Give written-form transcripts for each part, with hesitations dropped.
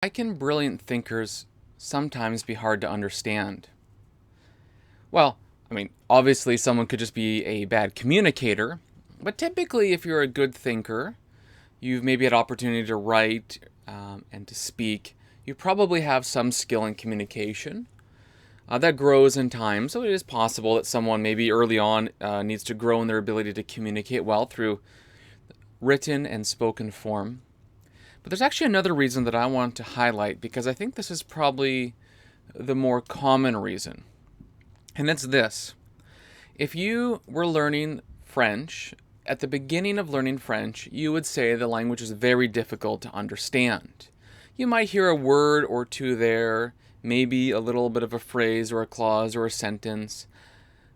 Why can brilliant thinkers sometimes be hard to understand? Well, obviously, someone could just be a bad communicator, but typically, if you're a good thinker, you've maybe had opportunity to write and to speak. You probably have some skill in communication that grows in time. So it is possible that someone maybe early on needs to grow in their ability to communicate well through written and spoken form. But there's actually another reason that I want to highlight because I think this is probably the more common reason. And it's this. If you were learning French, at the beginning of learning French, you would say the language is very difficult to understand. You might hear a word or two there, maybe a little bit of a phrase or a clause or a sentence,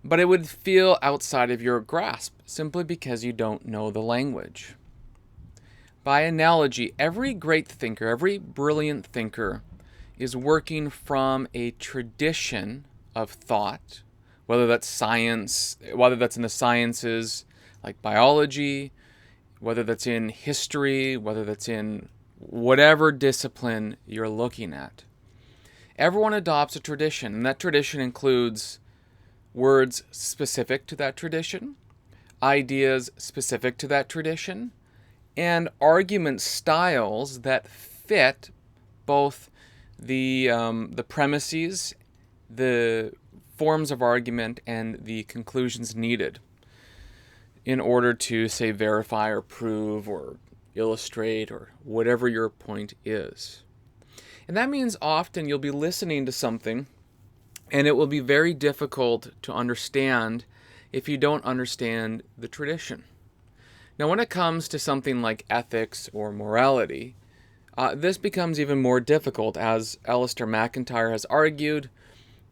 but it would feel outside of your grasp simply because you don't know the language. By analogy, every great thinker, every brilliant thinker is working from a tradition of thought, whether that's science, whether that's in the sciences like biology, whether that's in history, whether that's in whatever discipline you're looking at. Everyone adopts a tradition, and that tradition includes words specific to that tradition, ideas specific to that tradition, and argument styles that fit both the premises, the forms of argument, and the conclusions needed in order to, say, verify or prove or illustrate or whatever your point is. And that means often you'll be listening to something and it will be very difficult to understand if you don't understand the tradition. Now, when it comes to something like ethics or morality, this becomes even more difficult. As Alistair McIntyre has argued,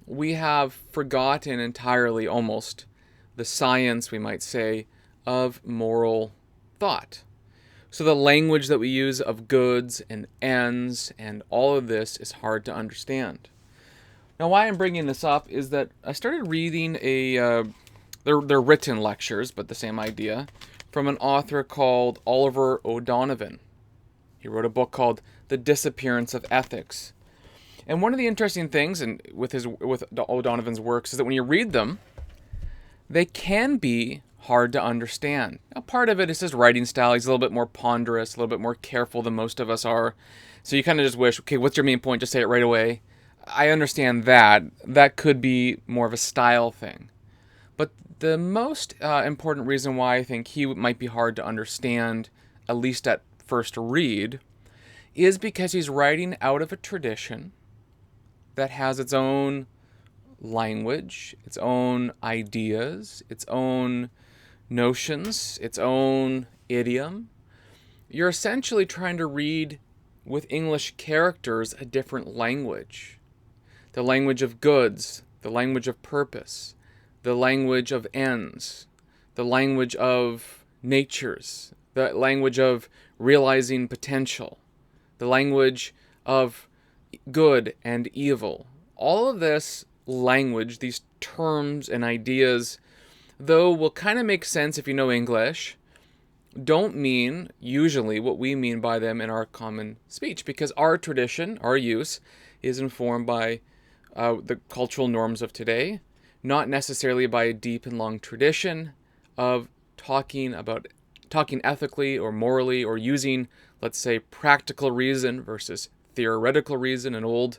we have forgotten entirely almost the science, we might say, of moral thought. So the language that we use of goods and ends and all of this is hard to understand. Now, why I'm bringing this up is that I started reading they're written lectures, but the same idea, from an author called Oliver O'Donovan. He wrote a book called The Disappearance of Ethics. And one of the interesting things with O'Donovan's works is that when you read them, they can be hard to understand. Now, part of it is his writing style. He's a little bit more ponderous, a little bit more careful than most of us are. So you kind of just wish, okay, what's your main point? Just say it right away. I understand that. That could be more of a style thing. But the most important reason why I think he might be hard to understand, at least at first read, is because he's writing out of a tradition that has its own language, its own ideas, its own notions, its own idiom. You're essentially trying to read with English characters a different language. The language of goods, the language of purpose, the language of ends, the language of natures, the language of realizing potential, the language of good and evil. All of this language, these terms and ideas, though will kind of make sense if you know English, don't mean usually what we mean by them in our common speech, because our tradition, our use, is informed by the cultural norms of today, not necessarily by a deep and long tradition of talking ethically or morally, or using, let's say, practical reason versus theoretical reason, an old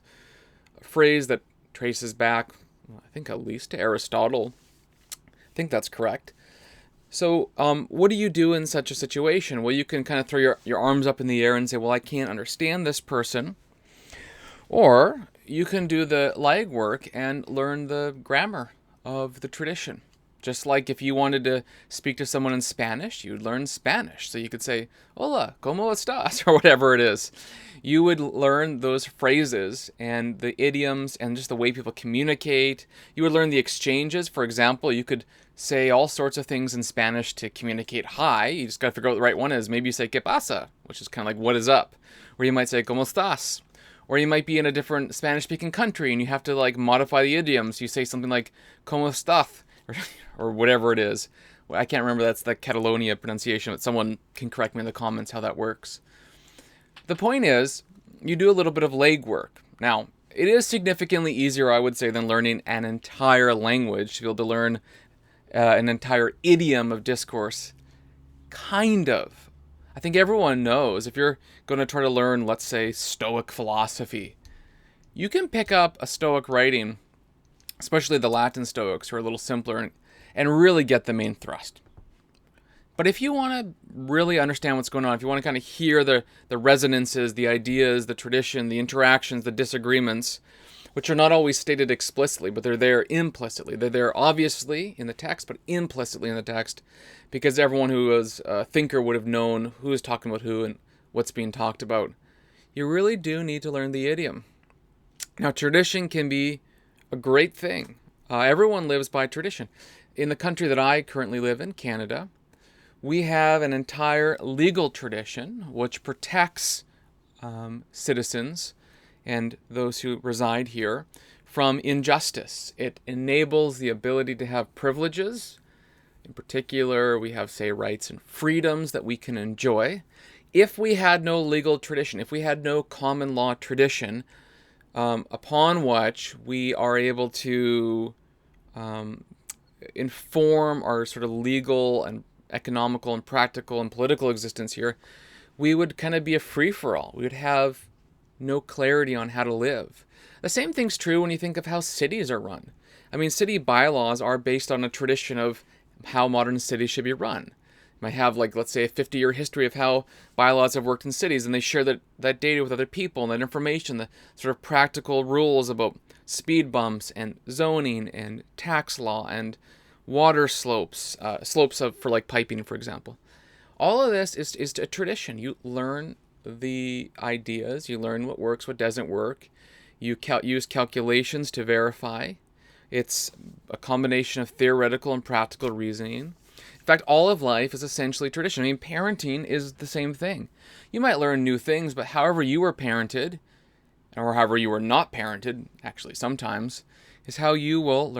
phrase that traces back, I think, at least to Aristotle. I think that's correct. So what do you do in such a situation? Well, you can kind of throw your arms up in the air and say, well, I can't understand this person. Or you can do the legwork and learn the grammar of the tradition. Just like if you wanted to speak to someone in Spanish, you'd learn Spanish. So you could say, hola, ¿cómo estás? Or whatever it is. You would learn those phrases and the idioms and just the way people communicate. You would learn the exchanges. For example, you could say all sorts of things in Spanish to communicate hi. You just got to figure out what the right one is. Maybe you say ¿qué pasa?, which is kind of like what is up. Or you might say ¿cómo estás?. Or you might be in a different Spanish-speaking country and you have to like modify the idioms. You say something like ¿cómo estás?, or whatever it is. I can't remember, that's the Catalonia pronunciation, but someone can correct me in the comments how that works. The point is you do a little bit of legwork. Now, it is significantly easier, I would say, than learning an entire language to be able to learn an entire idiom of discourse. Kind of. I think everyone knows if you're going to try to learn, let's say, Stoic philosophy, you can pick up a Stoic writing, especially the Latin Stoics, who are a little simpler, and really get the main thrust. But if you want to really understand what's going on, if you want to kind of hear the resonances, the ideas, the tradition, the interactions, the disagreements, which are not always stated explicitly, but they're there implicitly. They're there obviously in the text, but implicitly in the text, because everyone who was a thinker would have known who is talking about who and what's being talked about. You really do need to learn the idiom. Now, tradition can be a great thing. Everyone lives by tradition. In the country that I currently live in, Canada, we have an entire legal tradition which protects citizens and those who reside here from injustice. It enables the ability to have privileges. In particular, we have, say, rights and freedoms that we can enjoy. If we had no legal tradition, if we had no common law tradition upon which we are able to inform our sort of legal and economical and practical and political existence here, we would kind of be a free-for-all. We would have no clarity on how to live. The same thing's true when you think of how cities are run. I mean, city bylaws are based on a tradition of how modern cities should be run. You might have, like, let's say, a 50-year history of how bylaws have worked in cities, and they share that data with other people and that information, the sort of practical rules about speed bumps and zoning and tax law and water slopes, for like piping, for example. All of this is a tradition. You learn the ideas, you learn what works, what doesn't work. You use calculations to verify. It's a combination of theoretical and practical reasoning. In fact, all of life is essentially tradition. I mean, parenting is the same thing. You might learn new things, but however you were parented, or however you were not parented, actually sometimes, is how you will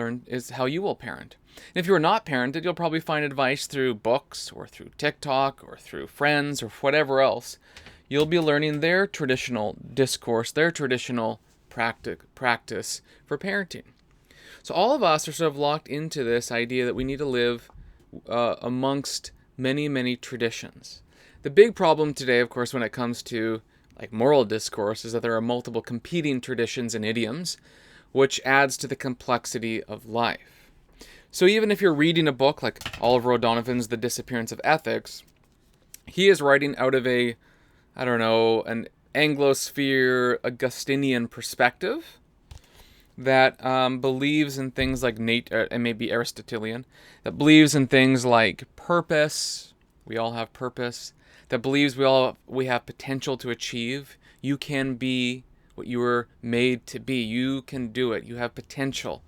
parent. And if you are not parented, you'll probably find advice through books or through TikTok or through friends or whatever else. You'll be learning their traditional discourse, their traditional practice for parenting. So all of us are sort of locked into this idea that we need to live amongst many, many traditions. The big problem today, of course, when it comes to like moral discourse is that there are multiple competing traditions and idioms, which adds to the complexity of life. So even if you're reading a book like Oliver O'Donovan's The Disappearance of Ethics, he is writing out of an Anglosphere Augustinian perspective that believes in things like and maybe Aristotelian, that believes in things like purpose. We all have purpose. That believes we have potential to achieve. You can be what you were made to be. You can do it. You have potential.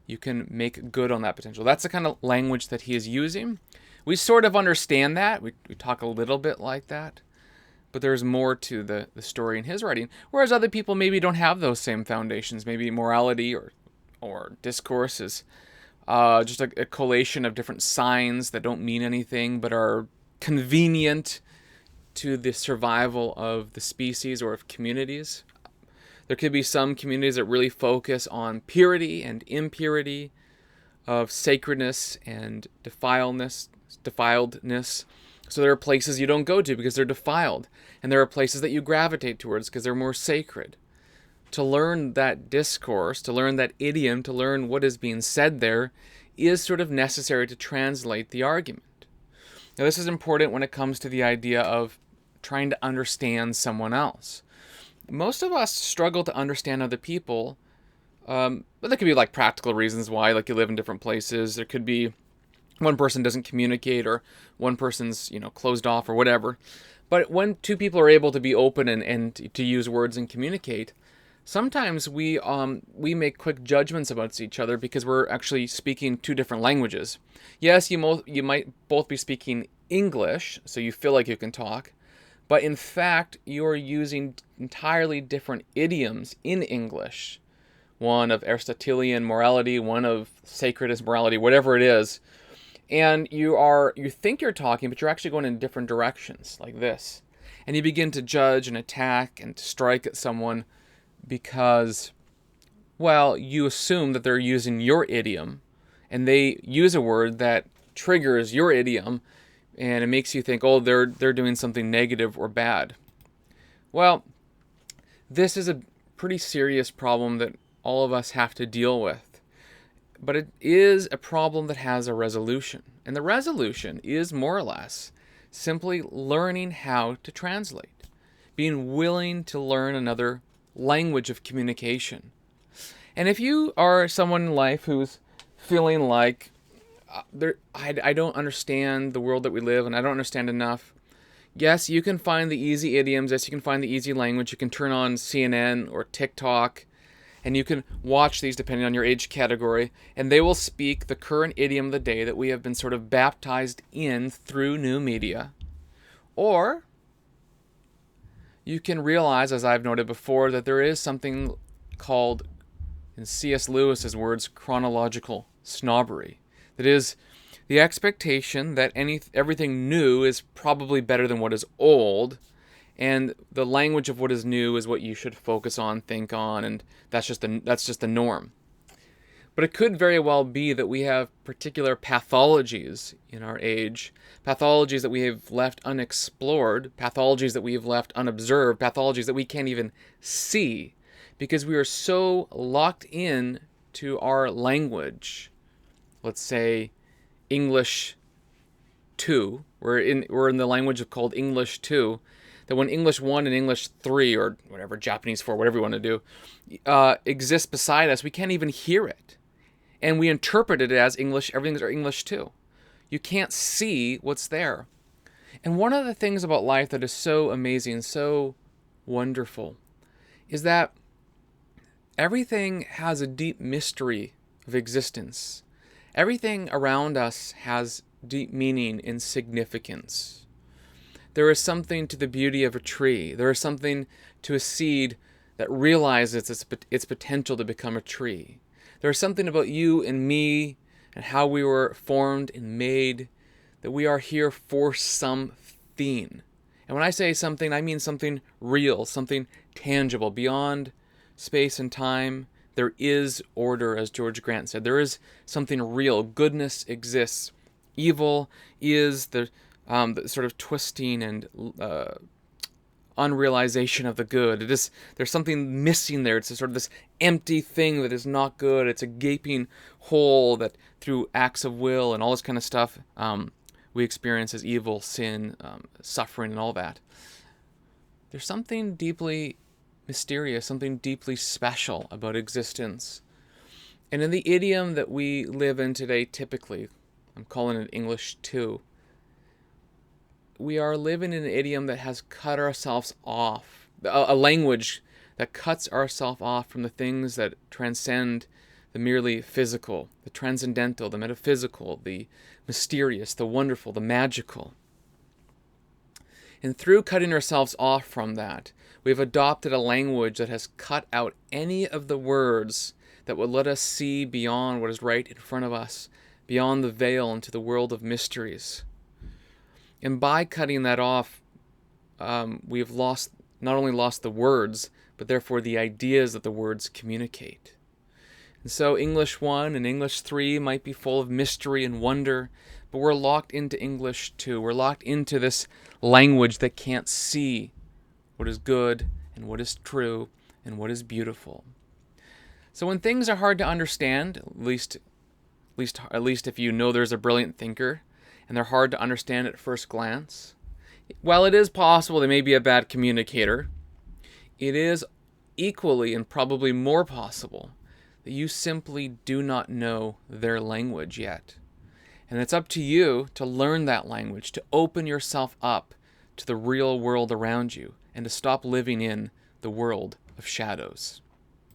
You can make good on that potential. That's the kind of language that he is using. We sort of understand that. We talk a little bit like that. But there's more to the story in his writing. Whereas other people maybe don't have those same foundations. Maybe morality or discourse is just a collation of different signs that don't mean anything but are convenient to the survival of the species or of communities. There could be some communities that really focus on purity and impurity, of sacredness and defiledness. So there are places you don't go to because they're defiled, and there are places that you gravitate towards because they're more sacred. To learn that discourse, to learn that idiom, to learn what is being said there, is sort of necessary to translate the argument. Now, this is important when it comes to the idea of trying to understand someone else. Most of us struggle to understand other people, but there could be like practical reasons why, like you live in different places. There could be one person doesn't communicate, or one person's closed off, or whatever. But when two people are able to be open and to use words and communicate, sometimes we make quick judgments about each other because we're actually speaking two different languages. Yes, you might both be speaking English, so you feel like you can talk, but in fact, you're using entirely different idioms in English. One of Aristotelian morality, one of sacredist morality, whatever it is. And you think you're talking, but you're actually going in different directions, like this. And you begin to judge and attack and strike at someone because, well, you assume that they're using your idiom, and they use a word that triggers your idiom, and it makes you think, oh, they're doing something negative or bad. Well, this is a pretty serious problem that all of us have to deal with. But it is a problem that has a resolution. And the resolution is more or less simply learning how to translate, being willing to learn another language of communication. And if you are someone in life who's feeling like I don't understand the world that we live in, I don't understand enough, yes, you can find the easy idioms, yes, you can find the easy language, you can turn on CNN or TikTok, and you can watch these depending on your age category, and they will speak the current idiom of the day that we have been sort of baptized in through new media. Or you can realize, as I've noted before, that there is something called, in C.S. Lewis's words, chronological snobbery. That is, the expectation that everything new is probably better than what is old, and the language of what is new is what you should focus on, think on, and that's just the norm. But it could very well be that we have particular pathologies in our age, pathologies that we have left unexplored, pathologies that we have left unobserved, pathologies that we can't even see because we are so locked in to our language. Let's say English 2. We're in the language called English 2. That when English 1 and English 3, or whatever, Japanese 4, whatever you want to do, exist beside us, we can't even hear it. And we interpret it as English, everything's English 2. You can't see what's there. And one of the things about life that is so amazing, so wonderful, is that everything has a deep mystery of existence. Everything around us has deep meaning and significance. There is something to the beauty of a tree. There is something to a seed that realizes its potential to become a tree. There is something about you and me and how we were formed and made, that we are here for something. And when I say something, I mean something real, something tangible, beyond space and time. There is order, as George Grant said. There is something real. Goodness exists. Evil is the sort of twisting and unrealization of the good. There's something missing there. It's sort of this empty thing that is not good. It's a gaping hole that through acts of will and all this kind of stuff we experience as evil, sin, suffering, and all that. There's something deeply mysterious, something deeply special about existence. And in the idiom that we live in today, typically, I'm calling it English 2, we are living in an idiom that has cut ourselves off, a language that cuts ourselves off from the things that transcend the merely physical, the transcendental, the metaphysical, the mysterious, the wonderful, the magical. And through cutting ourselves off from that, we've adopted a language that has cut out any of the words that would let us see beyond what is right in front of us, beyond the veil into the world of mysteries. And by cutting that off, we've not only lost the words, but therefore the ideas that the words communicate. And so English 1 and English 3 might be full of mystery and wonder, but we're locked into English 2. We're locked into this language that can't see what is good and what is true and what is beautiful. So when things are hard to understand, at least if you know there's a brilliant thinker, and they're hard to understand at first glance, while it is possible they may be a bad communicator, it is equally and probably more possible that you simply do not know their language yet. And it's up to you to learn that language, to open yourself up to the real world around you, and to stop living in the world of shadows.